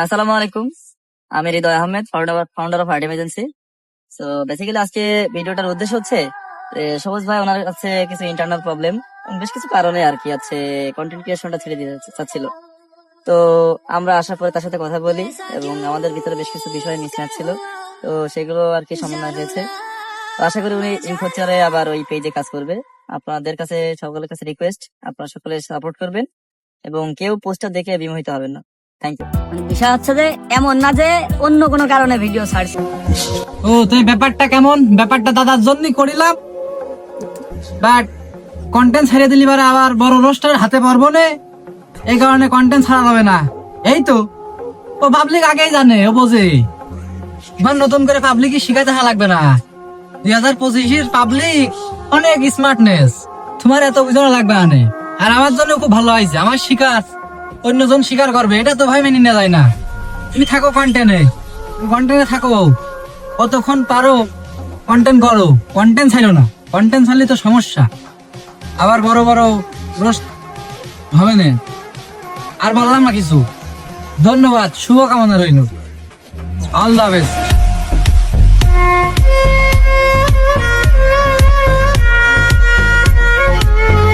আসসালামু আলাইকুম। আমি Hriday Ahmed, founder of art agency. So basically আজকে ভিডিওটার উদ্দেশ্য হচ্ছে সবুজ ভাই ওনার কাছে কিছু ইন্টারনাল প্রবলেম, বেশ কিছু কারণে আর কি আছে কন্টেন্ট ক্রিয়েশনটা ছেড়ে দিতে চাচ্ছিল। তো আমরা আসার পরে তার সাথে কথা বলি এবং আমাদের ভিতরে বেশ কিছু বিষয় মিসম্যাচ ছিল, তো সেগুলো আর কি সমন্বয় হয়েছে। তো আশা করি উনি ইন ফিউচারে আবার ওই পেজে কাজ করবে। আপনাদের কাছে সকলের কাছে রিকোয়েস্ট, আপনারা সকলে সাপোর্ট করবেন এবং কেউ পোস্টটা দেখে বিমোহিত হবেন না। Thank you. বিষয় হচ্ছে যে এমন না যে অন্য কোনো কারণে ভিডিও ছাড়ছি। ও তুই ব্যাপারটা কেমন? ব্যাপারটা দাদার জন্যই করিলাম, বাট কন্টেন্ট ছেড়ে দিলি বারে আবার বড় রোস্টার হাতে পারবো না, এই কারণে কন্টেন্ট ছাড়া হবে না। এই তো ও পাবলিক আগেই জানে, ও বোঝে। এবার নতুন করে পাবলিকই শিখাতে লাগবে না। 2025-এর পাবলিক অনেক স্মার্টনেস, তোমার এত বুঝানো লাগবে না। আর আমার জন্য খুব ভালো হয়েছে, আমার শিকার অন্যজন স্বীকার করবে, এটা তো ভাই মেনে নেওয়া যায় না। তুমি থাকো কন্টেন্টে থাকো, কতক্ষণ পারো কন্টেন্ট করো, কন্টেন্ট ছাড়ো না। কন্টেন্ট ছাড়লে তো সমস্যা, আবার বড় বড় রোস্ট হবে না। আর বললাম না কিছু। ধন্যবাদ, শুভকামনা রইল। All the best.